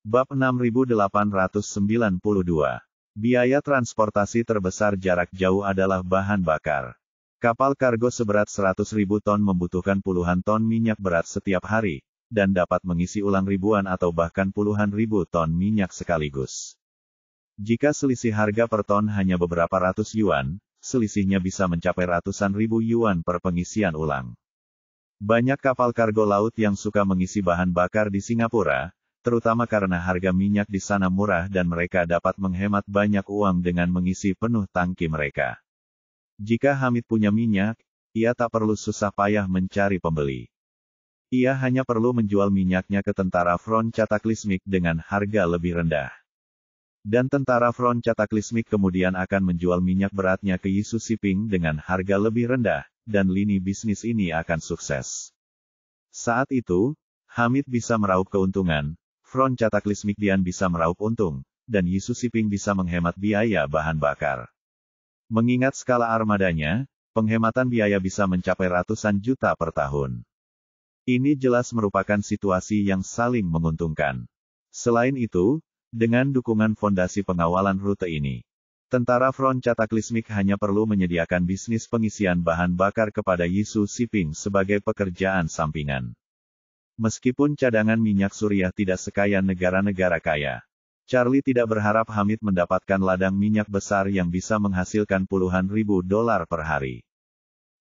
Bab 6892. Biaya transportasi terbesar jarak jauh adalah bahan bakar. Kapal kargo seberat 100.000 ton membutuhkan puluhan ton minyak berat setiap hari, dan dapat mengisi ulang ribuan atau bahkan puluhan ribu ton minyak sekaligus. Jika selisih harga per ton hanya beberapa ratus yuan, selisihnya bisa mencapai ratusan ribu yuan per pengisian ulang. Banyak kapal kargo laut yang suka mengisi bahan bakar di Singapura, terutama karena harga minyak di sana murah dan mereka dapat menghemat banyak uang dengan mengisi penuh tangki mereka. Jika Hamid punya minyak, ia tak perlu susah payah mencari pembeli. Ia hanya perlu menjual minyaknya ke tentara Front Cataclysmic dengan harga lebih rendah. Dan tentara Front Cataclysmic kemudian akan menjual minyak beratnya ke Yisu Shipping dengan harga lebih rendah, dan lini bisnis ini akan sukses. Saat itu, Hamid bisa meraup keuntungan, Front Cataclysmic Dian bisa meraup untung, dan Yisu Shipping bisa menghemat biaya bahan bakar. Mengingat skala armadanya, penghematan biaya bisa mencapai ratusan juta per tahun. Ini jelas merupakan situasi yang saling menguntungkan. Selain itu, dengan dukungan fondasi pengawalan rute ini, tentara Front Cataclysmic hanya perlu menyediakan bisnis pengisian bahan bakar kepada Yisu Shipping sebagai pekerjaan sampingan. Meskipun cadangan minyak Suriah tidak sekaya negara-negara kaya, Charlie tidak berharap Hamid mendapatkan ladang minyak besar yang bisa menghasilkan puluhan ribu dolar per hari.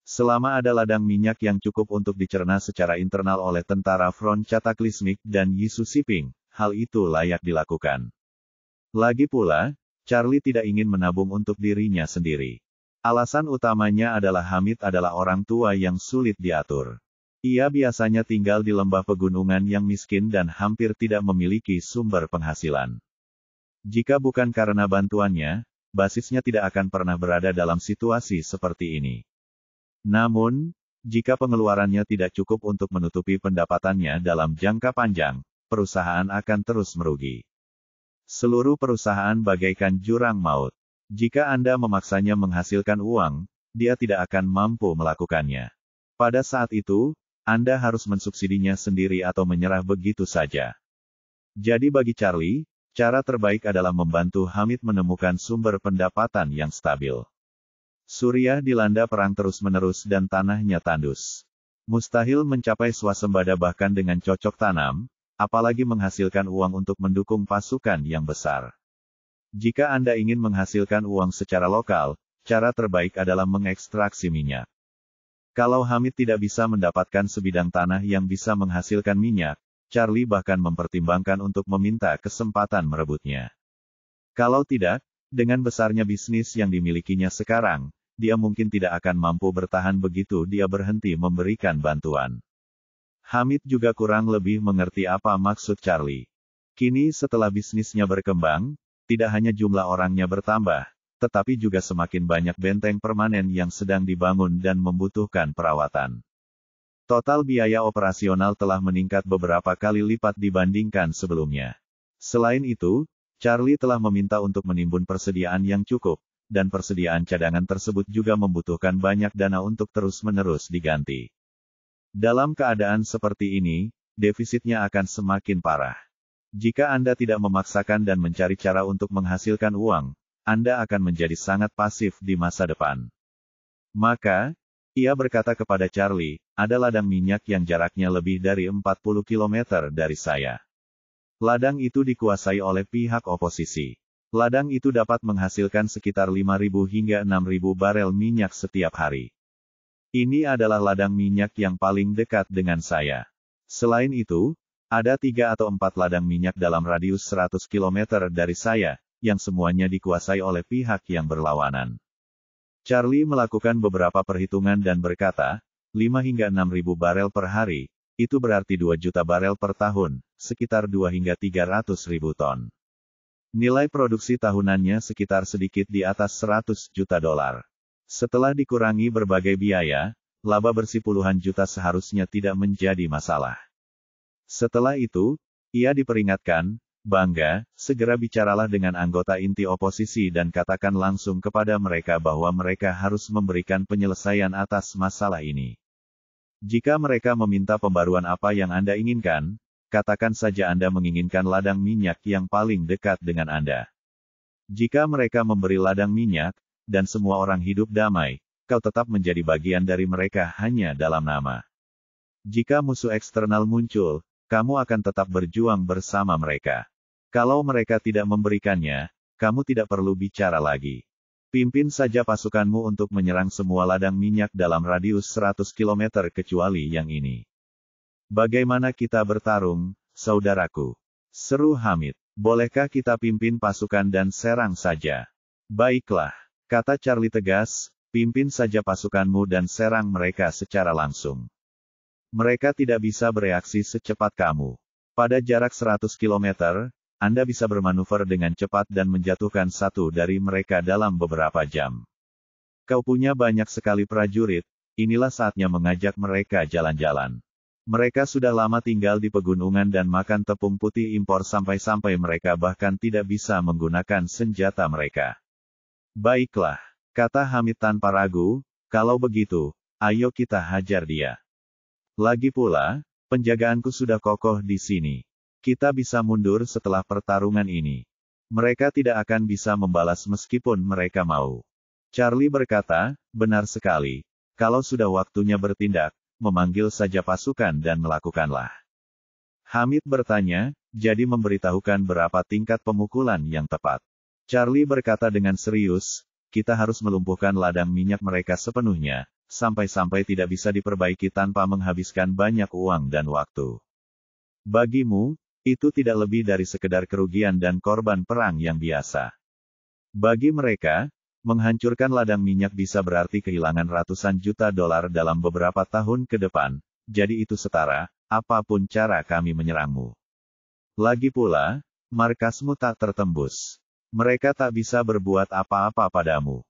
Selama ada ladang minyak yang cukup untuk dicerna secara internal oleh tentara Front Cataclysmic dan Yisu Shipping, hal itu layak dilakukan. Lagi pula, Charlie tidak ingin menabung untuk dirinya sendiri. Alasan utamanya adalah Hamid adalah orang tua yang sulit diatur. Ia biasanya tinggal di lembah pegunungan yang miskin dan hampir tidak memiliki sumber penghasilan. Jika bukan karena bantuannya, basisnya tidak akan pernah berada dalam situasi seperti ini. Namun, jika pengeluarannya tidak cukup untuk menutupi pendapatannya dalam jangka panjang, perusahaan akan terus merugi. Seluruh perusahaan bagaikan jurang maut. Jika Anda memaksanya menghasilkan uang, dia tidak akan mampu melakukannya. Pada saat itu, Anda harus mensubsidinya sendiri atau menyerah begitu saja. Jadi bagi Charlie, cara terbaik adalah membantu Hamid menemukan sumber pendapatan yang stabil. Suriah dilanda perang terus-menerus dan tanahnya tandus. Mustahil mencapai swasembada bahkan dengan cocok tanam, apalagi menghasilkan uang untuk mendukung pasukan yang besar. Jika Anda ingin menghasilkan uang secara lokal, cara terbaik adalah mengekstraksi minyak. Kalau Hamid tidak bisa mendapatkan sebidang tanah yang bisa menghasilkan minyak, Charlie bahkan mempertimbangkan untuk meminta kesempatan merebutnya. Kalau tidak, dengan besarnya bisnis yang dimilikinya sekarang, dia mungkin tidak akan mampu bertahan begitu dia berhenti memberikan bantuan. Hamid juga kurang lebih mengerti apa maksud Charlie. Kini setelah bisnisnya berkembang, tidak hanya jumlah orangnya bertambah, tetapi juga semakin banyak benteng permanen yang sedang dibangun dan membutuhkan perawatan. Total biaya operasional telah meningkat beberapa kali lipat dibandingkan sebelumnya. Selain itu, Charlie telah meminta untuk menimbun persediaan yang cukup, dan persediaan cadangan tersebut juga membutuhkan banyak dana untuk terus-menerus diganti. Dalam keadaan seperti ini, defisitnya akan semakin parah. Jika Anda tidak memaksakan dan mencari cara untuk menghasilkan uang, Anda akan menjadi sangat pasif di masa depan. Maka, ia berkata kepada Charlie, ada ladang minyak yang jaraknya lebih dari 40 km dari saya. Ladang itu dikuasai oleh pihak oposisi. Ladang itu dapat menghasilkan sekitar 5.000 hingga 6.000 barel minyak setiap hari. Ini adalah ladang minyak yang paling dekat dengan saya. Selain itu, ada 3 atau 4 ladang minyak dalam radius 100 km dari saya, yang semuanya dikuasai oleh pihak yang berlawanan. Charlie melakukan beberapa perhitungan dan berkata, 5 hingga 6.000 barel per hari, itu berarti 2 juta barel per tahun, sekitar 2 hingga 300.000 ton. Nilai produksi tahunannya sekitar sedikit di atas 100 juta dolar. Setelah dikurangi berbagai biaya, laba bersih puluhan juta seharusnya tidak menjadi masalah. Setelah itu, ia diperingatkan, bangga, segera bicaralah dengan anggota inti oposisi dan katakan langsung kepada mereka bahwa mereka harus memberikan penyelesaian atas masalah ini. Jika mereka meminta pembaruan apa yang Anda inginkan, katakan saja Anda menginginkan ladang minyak yang paling dekat dengan Anda. Jika mereka memberi ladang minyak, dan semua orang hidup damai, kau tetap menjadi bagian dari mereka hanya dalam nama. Jika musuh eksternal muncul, kamu akan tetap berjuang bersama mereka. Kalau mereka tidak memberikannya, kamu tidak perlu bicara lagi. Pimpin saja pasukanmu untuk menyerang semua ladang minyak dalam radius 100 km kecuali yang ini. Bagaimana kita bertarung, saudaraku? Seru Hamid. Bolehkah kita pimpin pasukan dan serang saja? Baiklah, kata Charlie tegas, pimpin saja pasukanmu dan serang mereka secara langsung. Mereka tidak bisa bereaksi secepat kamu. Pada jarak 100 km, Anda bisa bermanuver dengan cepat dan menjatuhkan satu dari mereka dalam beberapa jam. Kau punya banyak sekali prajurit, inilah saatnya mengajak mereka jalan-jalan. Mereka sudah lama tinggal di pegunungan dan makan tepung putih impor sampai-sampai mereka bahkan tidak bisa menggunakan senjata mereka. Baiklah, kata Hamid tanpa ragu, kalau begitu, ayo kita hajar dia. Lagi pula, penjagaanku sudah kokoh di sini. Kita bisa mundur setelah pertarungan ini. Mereka tidak akan bisa membalas meskipun mereka mau. Charlie berkata, benar sekali. Kalau sudah waktunya bertindak, memanggil saja pasukan dan melakukanlah. Hamid bertanya, jadi memberitahukan berapa tingkat pemukulan yang tepat. Charlie berkata dengan serius, kita harus melumpuhkan ladang minyak mereka sepenuhnya, sampai-sampai tidak bisa diperbaiki tanpa menghabiskan banyak uang dan waktu. Bagimu, itu tidak lebih dari sekedar kerugian dan korban perang yang biasa. Bagi mereka, menghancurkan ladang minyak bisa berarti kehilangan ratusan juta dolar dalam beberapa tahun ke depan, jadi itu setara, apapun cara kami menyerangmu. Lagi pula, markasmu tak tertembus. Mereka tak bisa berbuat apa-apa padamu.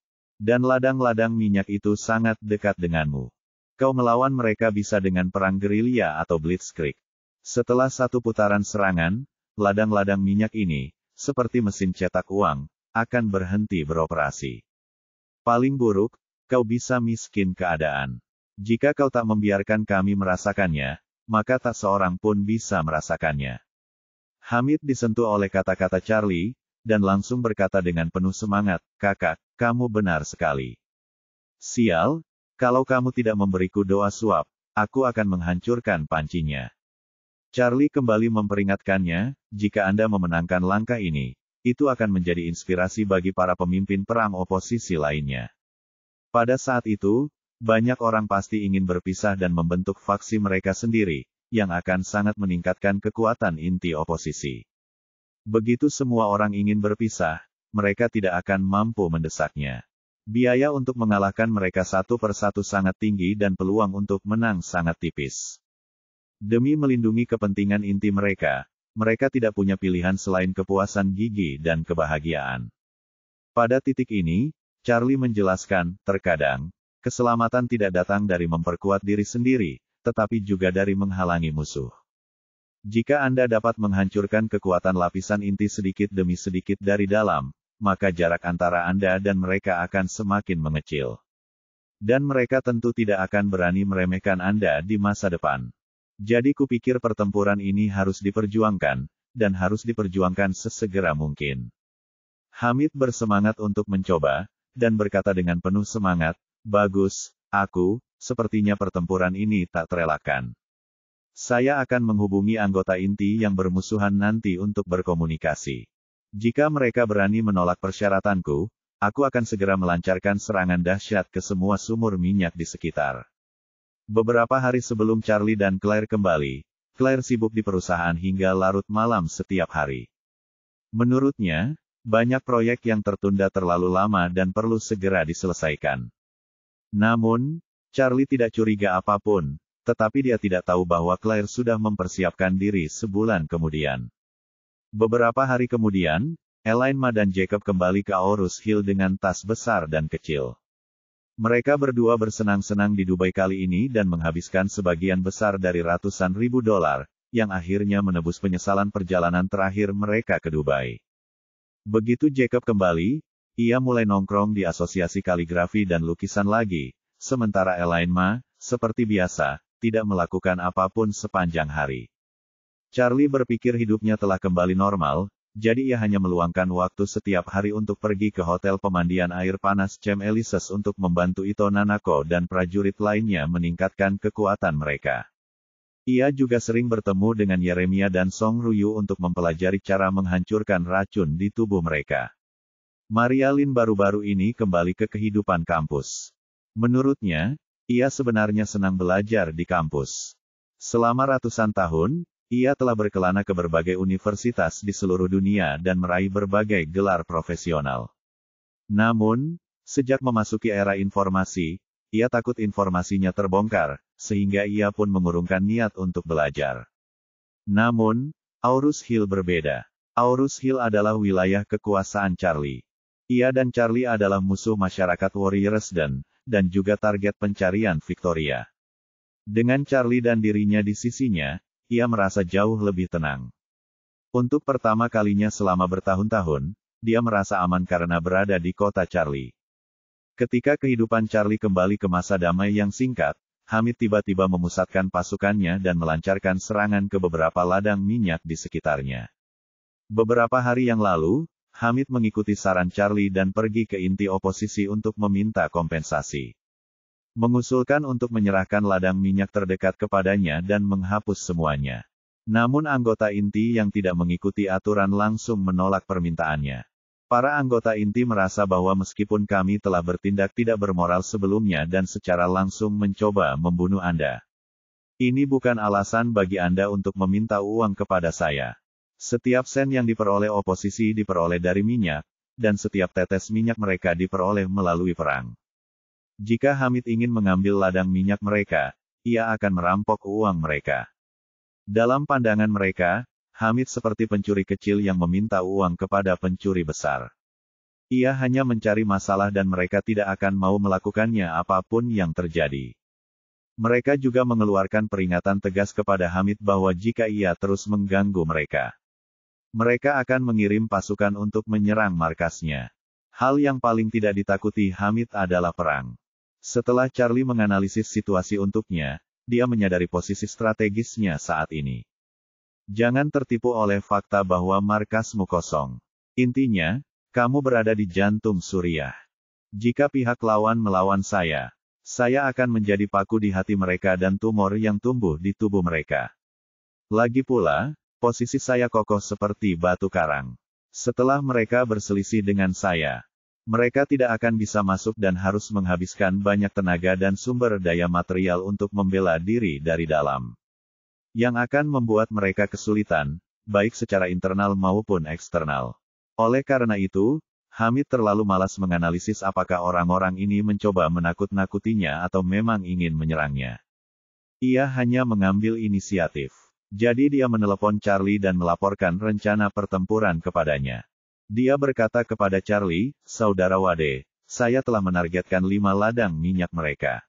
Dan ladang-ladang minyak itu sangat dekat denganmu. Kau melawan mereka bisa dengan perang gerilya atau blitzkrieg. Setelah satu putaran serangan, ladang-ladang minyak ini, seperti mesin cetak uang, akan berhenti beroperasi. Paling buruk, kau bisa miskin keadaan. Jika kau tak membiarkan kami merasakannya, maka tak seorang pun bisa merasakannya. Hamid disentuh oleh kata-kata Charlie, dan langsung berkata dengan penuh semangat, kakak, kamu benar sekali. Sial, kalau kamu tidak memberiku doa suap, aku akan menghancurkan pancinya. Charlie kembali memperingatkannya, jika Anda memenangkan langkah ini, itu akan menjadi inspirasi bagi para pemimpin perang oposisi lainnya. Pada saat itu, banyak orang pasti ingin berpisah dan membentuk faksi mereka sendiri, yang akan sangat meningkatkan kekuatan inti oposisi. Begitu semua orang ingin berpisah, mereka tidak akan mampu mendesaknya. Biaya untuk mengalahkan mereka satu persatu sangat tinggi dan peluang untuk menang sangat tipis. Demi melindungi kepentingan inti mereka, mereka tidak punya pilihan selain kepuasan gigi dan kebahagiaan. Pada titik ini, Charlie menjelaskan, terkadang, keselamatan tidak datang dari memperkuat diri sendiri, tetapi juga dari menghalangi musuh. Jika Anda dapat menghancurkan kekuatan lapisan inti sedikit demi sedikit dari dalam, maka jarak antara Anda dan mereka akan semakin mengecil. Dan mereka tentu tidak akan berani meremehkan Anda di masa depan. Jadi kupikir pertempuran ini harus diperjuangkan, dan harus diperjuangkan sesegera mungkin. Hamid bersemangat untuk mencoba, dan berkata dengan penuh semangat, bagus, sepertinya pertempuran ini tak terelakkan. Saya akan menghubungi anggota inti yang bermusuhan nanti untuk berkomunikasi. Jika mereka berani menolak persyaratanku, aku akan segera melancarkan serangan dahsyat ke semua sumur minyak di sekitar. Beberapa hari sebelum Charlie dan Claire kembali, Claire sibuk di perusahaan hingga larut malam setiap hari. Menurutnya, banyak proyek yang tertunda terlalu lama dan perlu segera diselesaikan. Namun, Charlie tidak curiga apapun, tetapi dia tidak tahu bahwa Claire sudah mempersiapkan diri sebulan kemudian. Beberapa hari kemudian, Elaine Ma dan Jacob kembali ke Aurus Hill dengan tas besar dan kecil. Mereka berdua bersenang-senang di Dubai kali ini dan menghabiskan sebagian besar dari ratusan ribu dolar, yang akhirnya menebus penyesalan perjalanan terakhir mereka ke Dubai. Begitu Jacob kembali, ia mulai nongkrong di asosiasi kaligrafi dan lukisan lagi, sementara Elaine Ma, seperti biasa, tidak melakukan apapun sepanjang hari. Charlie berpikir hidupnya telah kembali normal, jadi ia hanya meluangkan waktu setiap hari untuk pergi ke hotel pemandian air panas Camp Elises untuk membantu Ito Nanako dan prajurit lainnya meningkatkan kekuatan mereka. Ia juga sering bertemu dengan Yeremia dan Song Ryu untuk mempelajari cara menghancurkan racun di tubuh mereka. Maria Lin baru-baru ini kembali ke kehidupan kampus. Menurutnya, ia sebenarnya senang belajar di kampus. Selama ratusan tahun, ia telah berkelana ke berbagai universitas di seluruh dunia dan meraih berbagai gelar profesional. Namun, sejak memasuki era informasi, ia takut informasinya terbongkar, sehingga ia pun mengurungkan niat untuk belajar. Namun, Aurus Hill berbeda. Aurus Hill adalah wilayah kekuasaan Charlie. Ia dan Charlie adalah musuh masyarakat Warriors dan juga target pencarian Victoria. Dengan Charlie dan dirinya di sisinya, ia merasa jauh lebih tenang. Untuk pertama kalinya selama bertahun-tahun, dia merasa aman karena berada di kota Charlie. Ketika kehidupan Charlie kembali ke masa damai yang singkat, Hamid tiba-tiba memusatkan pasukannya dan melancarkan serangan ke beberapa ladang minyak di sekitarnya. Beberapa hari yang lalu, Hamid mengikuti saran Charlie dan pergi ke inti oposisi untuk meminta kompensasi. Mengusulkan untuk menyerahkan ladang minyak terdekat kepadanya dan menghapus semuanya. Namun anggota inti yang tidak mengikuti aturan langsung menolak permintaannya. Para anggota inti merasa bahwa meskipun kami telah bertindak tidak bermoral sebelumnya dan secara langsung mencoba membunuh Anda, ini bukan alasan bagi Anda untuk meminta uang kepada saya. Setiap sen yang diperoleh oposisi diperoleh dari minyak, dan setiap tetes minyak mereka diperoleh melalui perang. Jika Hamid ingin mengambil ladang minyak mereka, ia akan merampok uang mereka. Dalam pandangan mereka, Hamid seperti pencuri kecil yang meminta uang kepada pencuri besar. Ia hanya mencari masalah dan mereka tidak akan mau melakukannya apapun yang terjadi. Mereka juga mengeluarkan peringatan tegas kepada Hamid bahwa jika ia terus mengganggu mereka, mereka akan mengirim pasukan untuk menyerang markasnya. Hal yang paling tidak ditakuti Hamid adalah perang. Setelah Charlie menganalisis situasi untuknya, dia menyadari posisi strategisnya saat ini. Jangan tertipu oleh fakta bahwa markasmu kosong. Intinya, kamu berada di jantung Suriah. Jika pihak lawan melawan saya akan menjadi paku di hati mereka dan tumor yang tumbuh di tubuh mereka. Lagi pula, posisi saya kokoh seperti batu karang. Setelah mereka berselisih dengan saya, mereka tidak akan bisa masuk dan harus menghabiskan banyak tenaga dan sumber daya material untuk membela diri dari dalam. Yang akan membuat mereka kesulitan, baik secara internal maupun eksternal. Oleh karena itu, Hamid terlalu malas menganalisis apakah orang-orang ini mencoba menakut-nakutinya atau memang ingin menyerangnya. Ia hanya mengambil inisiatif. Jadi dia menelepon Charlie dan melaporkan rencana pertempuran kepadanya. Dia berkata kepada Charlie, "Saudara Wade, saya telah menargetkan 5 ladang minyak mereka.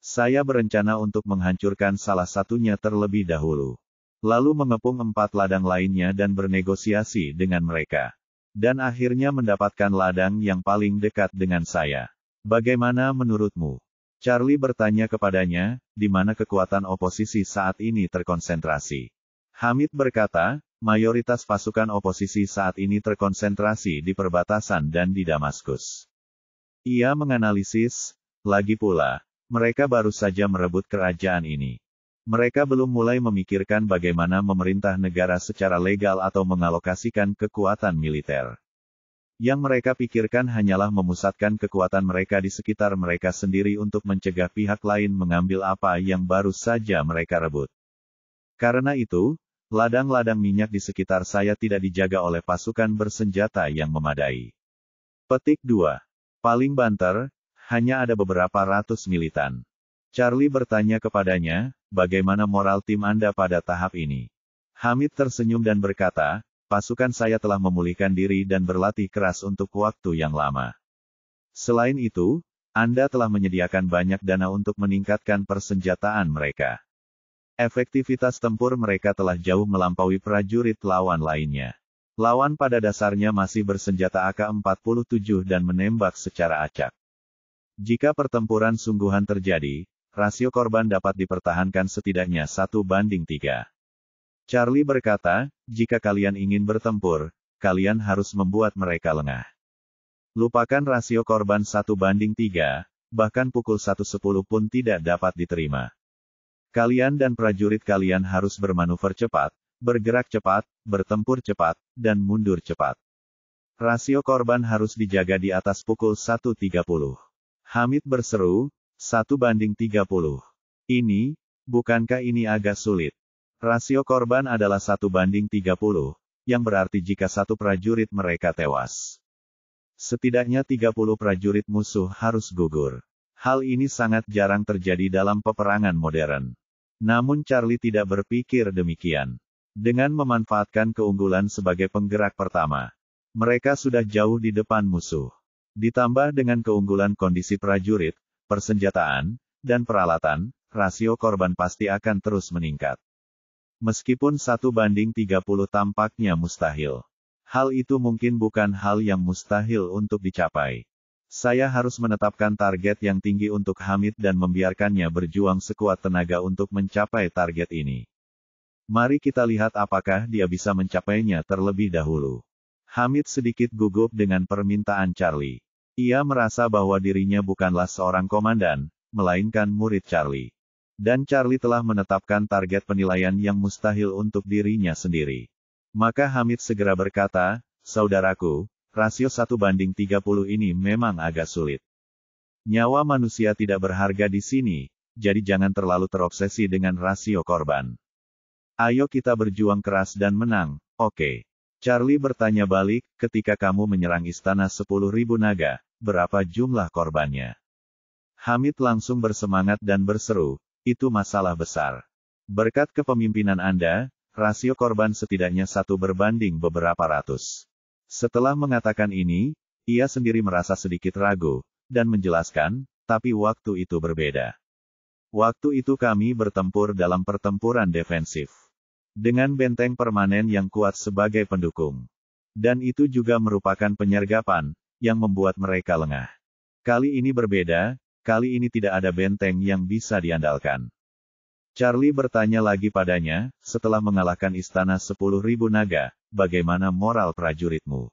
Saya berencana untuk menghancurkan salah satunya terlebih dahulu. Lalu mengepung 4 ladang lainnya dan bernegosiasi dengan mereka. Dan akhirnya mendapatkan ladang yang paling dekat dengan saya. Bagaimana menurutmu?" Charlie bertanya kepadanya, di mana kekuatan oposisi saat ini terkonsentrasi. Hamid berkata, mayoritas pasukan oposisi saat ini terkonsentrasi di perbatasan dan di Damaskus. Ia menganalisis, lagi pula, mereka baru saja merebut kerajaan ini. Mereka belum mulai memikirkan bagaimana memerintah negara secara legal atau mengalokasikan kekuatan militer. Yang mereka pikirkan hanyalah memusatkan kekuatan mereka di sekitar mereka sendiri untuk mencegah pihak lain mengambil apa yang baru saja mereka rebut. Karena itu, ladang-ladang minyak di sekitar saya tidak dijaga oleh pasukan bersenjata yang memadai. Petik 2. Paling banter, hanya ada beberapa ratus militan. Charlie bertanya kepadanya, bagaimana moral tim Anda pada tahap ini? Hamid tersenyum dan berkata, pasukan saya telah memulihkan diri dan berlatih keras untuk waktu yang lama. Selain itu, Anda telah menyediakan banyak dana untuk meningkatkan persenjataan mereka. Efektivitas tempur mereka telah jauh melampaui prajurit lawan lainnya. Lawan pada dasarnya masih bersenjata AK-47 dan menembak secara acak. Jika pertempuran sungguhan terjadi, rasio korban dapat dipertahankan setidaknya 1:3. Charlie berkata, jika kalian ingin bertempur, kalian harus membuat mereka lengah. Lupakan rasio korban 1:3, bahkan pukul 1:10 pun tidak dapat diterima. Kalian dan prajurit kalian harus bermanuver cepat, bergerak cepat, bertempur cepat, dan mundur cepat. Rasio korban harus dijaga di atas pukul 1:30. Hamid berseru, 1:30. Bukankah ini agak sulit? Rasio korban adalah 1:30, yang berarti jika satu prajurit mereka tewas, setidaknya 30 prajurit musuh harus gugur. Hal ini sangat jarang terjadi dalam peperangan modern. Namun Charlie tidak berpikir demikian. Dengan memanfaatkan keunggulan sebagai penggerak pertama, mereka sudah jauh di depan musuh. Ditambah dengan keunggulan kondisi prajurit, persenjataan, dan peralatan, rasio korban pasti akan terus meningkat. Meskipun 1:30 tampaknya mustahil. Hal itu mungkin bukan hal yang mustahil untuk dicapai. Saya harus menetapkan target yang tinggi untuk Hamid dan membiarkannya berjuang sekuat tenaga untuk mencapai target ini. Mari kita lihat apakah dia bisa mencapainya terlebih dahulu. Hamid sedikit gugup dengan permintaan Charlie. Ia merasa bahwa dirinya bukanlah seorang komandan, melainkan murid Charlie. Dan Charlie telah menetapkan target penilaian yang mustahil untuk dirinya sendiri. Maka Hamid segera berkata, saudaraku, rasio 1:30 ini memang agak sulit. Nyawa manusia tidak berharga di sini, jadi jangan terlalu terobsesi dengan rasio korban. Ayo kita berjuang keras dan menang, oke? Charlie bertanya balik, ketika kamu menyerang istana 10.000 naga, berapa jumlah korbannya? Hamid langsung bersemangat dan berseru, itu masalah besar. Berkat kepemimpinan Anda, rasio korban setidaknya 1 beberapa ratus. Setelah mengatakan ini, ia sendiri merasa sedikit ragu, dan menjelaskan, tapi waktu itu berbeda. Waktu itu kami bertempur dalam pertempuran defensif. Dengan benteng permanen yang kuat sebagai pendukung. Dan itu juga merupakan penyergapan, yang membuat mereka lengah. Kali ini berbeda, kali ini tidak ada benteng yang bisa diandalkan. Charlie bertanya lagi padanya, setelah mengalahkan istana 10.000 naga, bagaimana moral prajuritmu?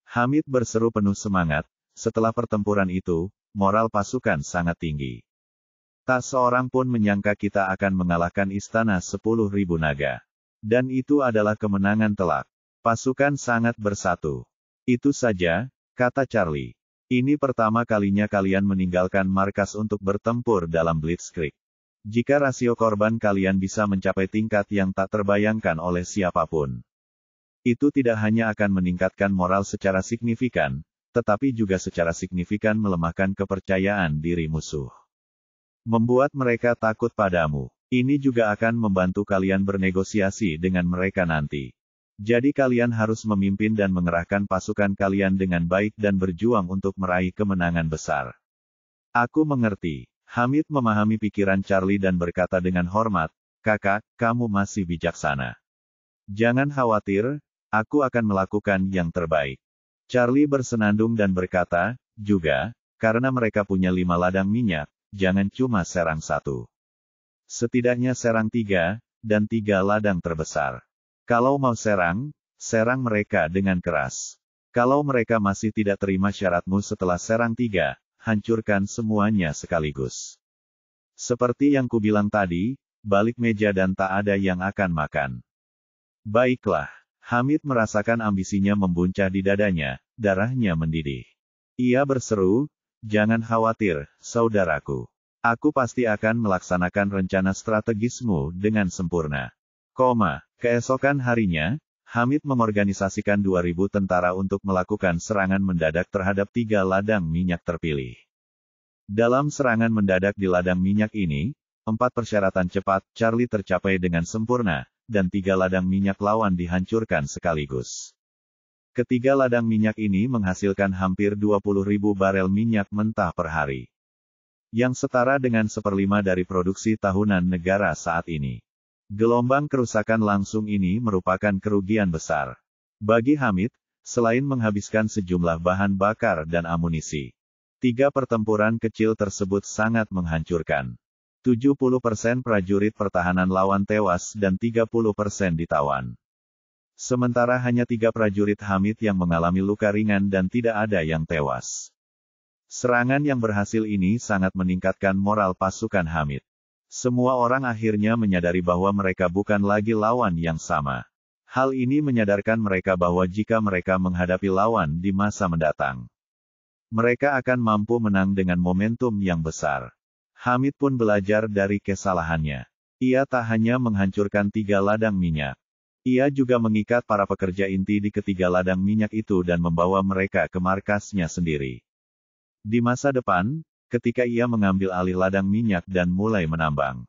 Hamid berseru penuh semangat, setelah pertempuran itu, moral pasukan sangat tinggi. Tak seorang pun menyangka kita akan mengalahkan istana 10.000 naga. Dan itu adalah kemenangan telak. Pasukan sangat bersatu. Itu saja, kata Charlie. Ini pertama kalinya kalian meninggalkan markas untuk bertempur dalam Blitzkrieg. Jika rasio korban kalian bisa mencapai tingkat yang tak terbayangkan oleh siapapun, itu tidak hanya akan meningkatkan moral secara signifikan, tetapi juga secara signifikan melemahkan kepercayaan diri musuh. Membuat mereka takut padamu. Ini juga akan membantu kalian bernegosiasi dengan mereka nanti. Jadi kalian harus memimpin dan mengerahkan pasukan kalian dengan baik dan berjuang untuk meraih kemenangan besar. Aku mengerti. Hamid memahami pikiran Charlie dan berkata dengan hormat, kakak, kamu masih bijaksana. Jangan khawatir, aku akan melakukan yang terbaik. Charlie bersenandung dan berkata, juga, karena mereka punya 5 ladang minyak, jangan cuma serang 1. Setidaknya serang 3, dan 3 ladang terbesar. Kalau mau serang, serang mereka dengan keras. Kalau mereka masih tidak terima syaratmu setelah serang 3, hancurkan semuanya sekaligus. Seperti yang kubilang tadi, balik meja dan tak ada yang akan makan. Baiklah, Hamid merasakan ambisinya membuncah di dadanya, darahnya mendidih. Ia berseru, jangan khawatir, saudaraku. Aku pasti akan melaksanakan rencana strategismu dengan sempurna. Keesokan harinya, Hamid mengorganisasikan 2.000 tentara untuk melakukan serangan mendadak terhadap 3 ladang minyak terpilih. Dalam serangan mendadak di ladang minyak ini, 4 persyaratan cepat Charlie tercapai dengan sempurna, dan 3 ladang minyak lawan dihancurkan sekaligus. Ketiga ladang minyak ini menghasilkan hampir 20.000 barel minyak mentah per hari. Yang setara dengan 1/5 dari produksi tahunan negara saat ini. Gelombang kerusakan langsung ini merupakan kerugian besar. Bagi Hamid, selain menghabiskan sejumlah bahan bakar dan amunisi, 3 pertempuran kecil tersebut sangat menghancurkan. 70% prajurit pertahanan lawan tewas dan 30% ditawan. Sementara hanya 3 prajurit Hamid yang mengalami luka ringan dan tidak ada yang tewas. Serangan yang berhasil ini sangat meningkatkan moral pasukan Hamid. Semua orang akhirnya menyadari bahwa mereka bukan lagi lawan yang sama. Hal ini menyadarkan mereka bahwa jika mereka menghadapi lawan di masa mendatang, mereka akan mampu menang dengan momentum yang besar. Hamid pun belajar dari kesalahannya. Ia tak hanya menghancurkan 3 ladang minyak. Ia juga mengikat para pekerja inti di ketiga ladang minyak itu dan membawa mereka ke markasnya sendiri. Di masa depan, ketika ia mengambil alih ladang minyak dan mulai menambang,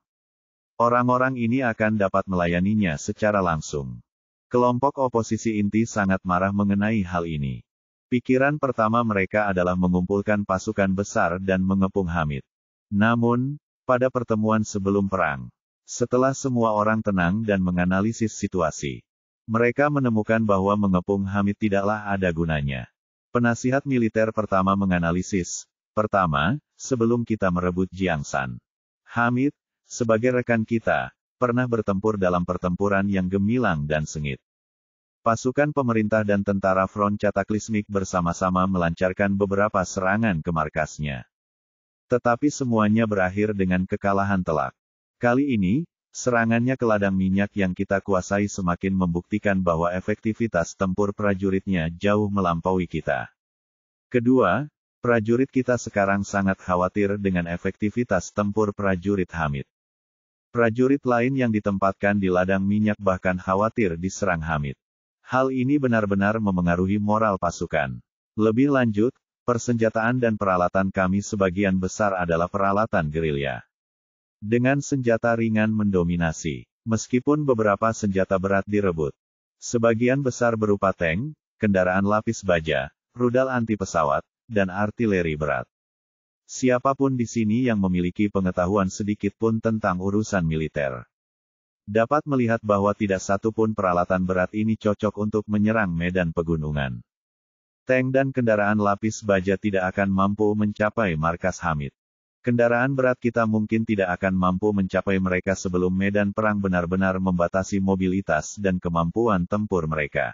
orang-orang ini akan dapat melayaninya secara langsung. Kelompok oposisi inti sangat marah mengenai hal ini. Pikiran pertama mereka adalah mengumpulkan pasukan besar dan mengepung Hamid. Namun, pada pertemuan sebelum perang, setelah semua orang tenang dan menganalisis situasi, mereka menemukan bahwa mengepung Hamid tidaklah ada gunanya. Penasihat militer pertama menganalisis, pertama, sebelum kita merebut Jiangsan, Hamid, sebagai rekan kita, pernah bertempur dalam pertempuran yang gemilang dan sengit. Pasukan pemerintah dan tentara Front Cataclysmic bersama-sama melancarkan beberapa serangan ke markasnya. Tetapi semuanya berakhir dengan kekalahan telak. Kali ini, serangannya ke ladang minyak yang kita kuasai semakin membuktikan bahwa efektivitas tempur prajuritnya jauh melampaui kita. Kedua, prajurit kita sekarang sangat khawatir dengan efektivitas tempur prajurit Hamid. Prajurit lain yang ditempatkan di ladang minyak bahkan khawatir diserang Hamid. Hal ini benar-benar memengaruhi moral pasukan. Lebih lanjut, persenjataan dan peralatan kami sebagian besar adalah peralatan gerilya. Dengan senjata ringan mendominasi, meskipun beberapa senjata berat direbut. Sebagian besar berupa tank, kendaraan lapis baja, rudal anti pesawat, dan artileri berat. Siapapun di sini yang memiliki pengetahuan sedikit pun tentang urusan militer dapat melihat bahwa tidak satu pun peralatan berat ini cocok untuk menyerang medan pegunungan. Tank dan kendaraan lapis baja tidak akan mampu mencapai markas Hamid. Kendaraan berat kita mungkin tidak akan mampu mencapai mereka sebelum medan perang benar-benar membatasi mobilitas dan kemampuan tempur mereka.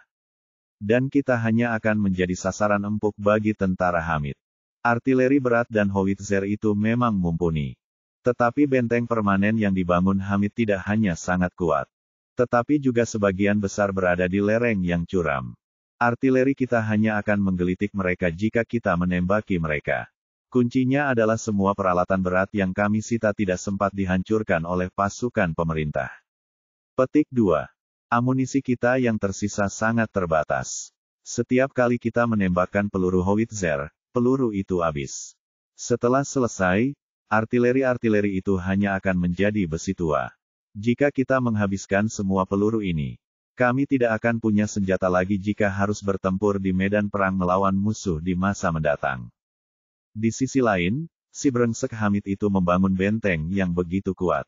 Dan kita hanya akan menjadi sasaran empuk bagi tentara Hamid. Artileri berat dan howitzer itu memang mumpuni. Tetapi benteng permanen yang dibangun Hamid tidak hanya sangat kuat, tetapi juga sebagian besar berada di lereng yang curam. Artileri kita hanya akan menggelitik mereka jika kita menembaki mereka. Kuncinya adalah semua peralatan berat yang kami sita tidak sempat dihancurkan oleh pasukan pemerintah. Petik 2. Amunisi kita yang tersisa sangat terbatas. Setiap kali kita menembakkan peluru howitzer, peluru itu habis. Setelah selesai, artileri itu hanya akan menjadi besi tua. Jika kita menghabiskan semua peluru ini, kami tidak akan punya senjata lagi jika harus bertempur di medan perang melawan musuh di masa mendatang. Di sisi lain, si brengsek Hamid itu membangun benteng yang begitu kuat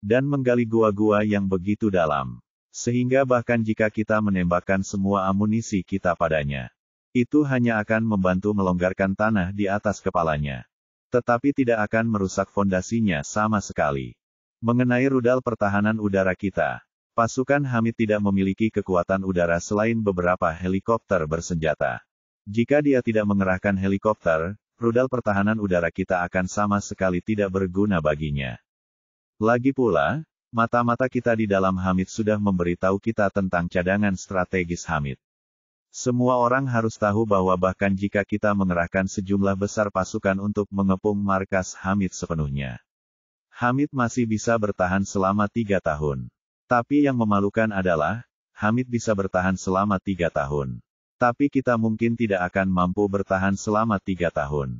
dan menggali gua-gua yang begitu dalam, sehingga bahkan jika kita menembakkan semua amunisi kita padanya, itu hanya akan membantu melonggarkan tanah di atas kepalanya, tetapi tidak akan merusak fondasinya sama sekali. Mengenai rudal pertahanan udara kita, pasukan Hamid tidak memiliki kekuatan udara selain beberapa helikopter bersenjata. Jika dia tidak mengerahkan helikopter, rudal pertahanan udara kita akan sama sekali tidak berguna baginya. Lagi pula, mata-mata kita di dalam Hamid sudah memberitahu kita tentang cadangan strategis Hamid. Semua orang harus tahu bahwa bahkan jika kita mengerahkan sejumlah besar pasukan untuk mengepung markas Hamid sepenuhnya, Hamid masih bisa bertahan selama 3 tahun. Tapi yang memalukan adalah, Hamid bisa bertahan selama 3 tahun. Tapi kita mungkin tidak akan mampu bertahan selama 3 tahun.